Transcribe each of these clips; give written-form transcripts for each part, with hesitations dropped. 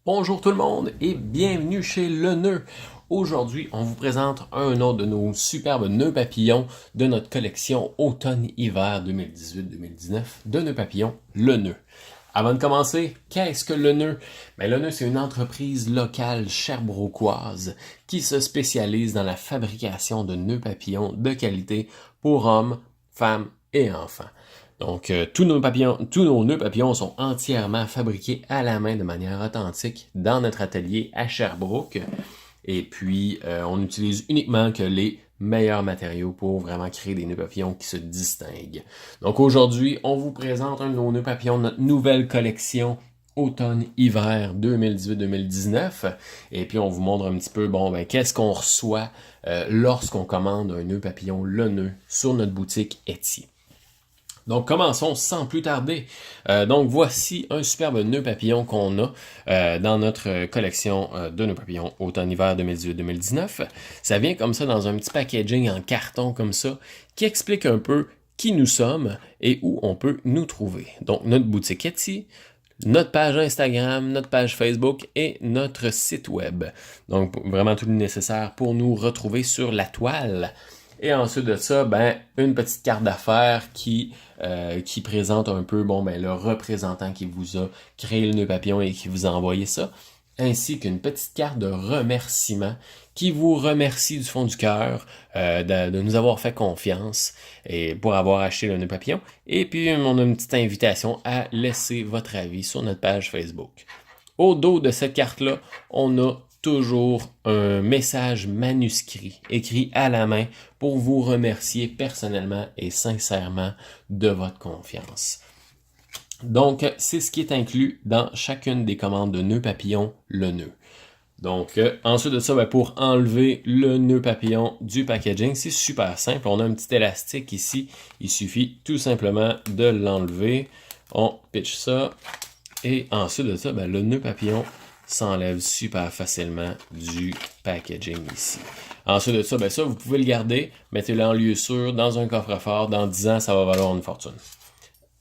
Bonjour tout le monde et bienvenue chez Le Nœud. Aujourd'hui, on vous présente un autre de nos superbes nœuds papillons de notre collection automne-hiver 2018-2019 de nœuds papillons Le Nœud. Avant de commencer, qu'est-ce que Le Nœud? Le Nœud, c'est une entreprise locale sherbrookoise qui se spécialise dans la fabrication de nœuds papillons de qualité pour hommes, femmes et enfants. Donc, tous nos nœuds papillons sont entièrement fabriqués à la main de manière authentique dans notre atelier à Sherbrooke. Et puis, on utilise uniquement que les meilleurs matériaux pour vraiment créer des nœuds papillons qui se distinguent. Donc aujourd'hui, on vous présente un de nos nœuds papillons, notre nouvelle collection automne-hiver 2018-2019. Et puis, on vous montre un petit peu, qu'est-ce qu'on reçoit lorsqu'on commande un nœud papillon Le Nœud sur notre boutique Etsy. Donc, commençons sans plus tarder. Donc, voici un superbe nœud papillon qu'on a dans notre collection de nœuds papillons automne-hiver 2018-2019. Ça vient comme ça dans un petit packaging en carton comme ça qui explique un peu qui nous sommes et où on peut nous trouver. Donc, notre boutique Etsy, notre page Instagram, notre page Facebook et notre site web. Donc, vraiment tout le nécessaire pour nous retrouver sur la toile. Et ensuite de ça, une petite carte d'affaires qui présente un peu le représentant qui vous a créé le nœud papillon et qui vous a envoyé ça, ainsi qu'une petite carte de remerciement qui vous remercie du fond du cœur de nous avoir fait confiance et pour avoir acheté le nœud papillon. Et puis, on a une petite invitation à laisser votre avis sur notre page Facebook. Au dos de cette carte-là, on a toujours un message manuscrit écrit à la main pour vous remercier personnellement et sincèrement de votre confiance. Donc, c'est ce qui est inclus dans chacune des commandes de nœud papillon Le Nœud. Donc, ensuite de ça, pour enlever le nœud papillon du packaging, c'est super simple. On a un petit élastique ici. Il suffit tout simplement de l'enlever. On pitch ça. Et ensuite de ça, le nœud papillon s'enlève super facilement du packaging ici. Ensuite de ça, ça, vous pouvez le garder, mettez-le en lieu sûr, dans un coffre-fort, dans 10 ans, ça va valoir une fortune.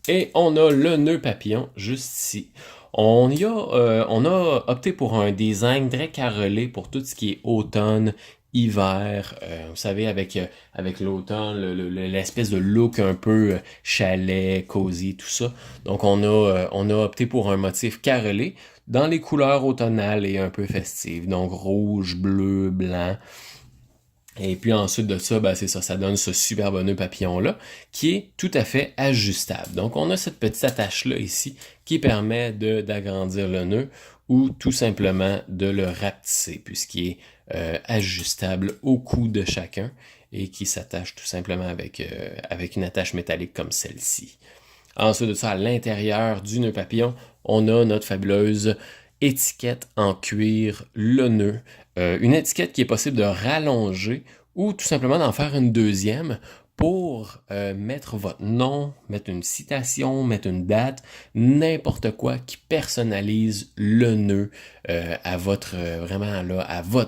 Et on a le nœud papillon juste ici. On a opté pour un design très carrelé pour tout ce qui est automne, hiver, vous savez, avec l'automne, l'espèce de look un peu chalet, cosy, tout ça. Donc, on a opté pour un motif carrelé dans les couleurs automnales et un peu festives. Donc, rouge, bleu, blanc. Et puis ensuite de ça, c'est ça, ça donne ce superbe nœud papillon-là qui est tout à fait ajustable. Donc, on a cette petite attache-là ici qui permet d'agrandir le nœud ou tout simplement de le rapetisser puisqu'il est ajustable au cou de chacun et qui s'attache tout simplement avec une attache métallique comme celle-ci. Ensuite de ça, à l'intérieur du nœud papillon, on a notre fabuleuse étiquette en cuir Le Nœud. Une étiquette qui est possible de rallonger ou tout simplement d'en faire une deuxième pour mettre votre nom, mettre une citation, mettre une date, n'importe quoi qui personnalise le nœud à votre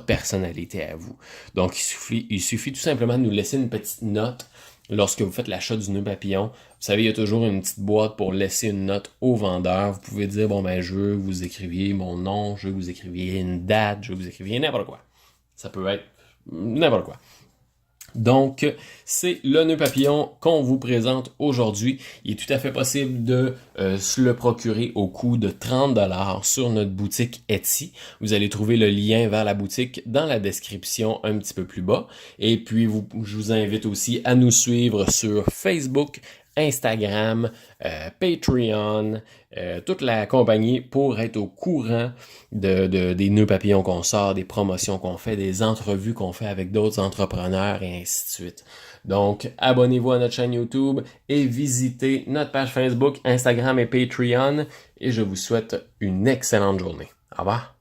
personnalité à vous. Donc il suffit tout simplement de nous laisser une petite note lorsque vous faites l'achat du nœud papillon. Vous savez, il y a toujours une petite boîte pour laisser une note au vendeur. Vous pouvez dire, je veux que vous écriviez mon nom, je veux que vous écriviez une date, je veux que vous écriviez n'importe quoi. Ça peut être n'importe quoi. Donc, c'est le nœud papillon qu'on vous présente aujourd'hui. Il est tout à fait possible de se le procurer au coût de 30$ sur notre boutique Etsy. Vous allez trouver le lien vers la boutique dans la description un petit peu plus bas. Et puis, je vous invite aussi à nous suivre sur Facebook, Instagram, Patreon, toute la compagnie pour être au courant des nœuds papillons qu'on sort, des promotions qu'on fait, des entrevues qu'on fait avec d'autres entrepreneurs et ainsi de suite. Donc, abonnez-vous à notre chaîne YouTube et visitez notre page Facebook, Instagram et Patreon et je vous souhaite une excellente journée. Au revoir!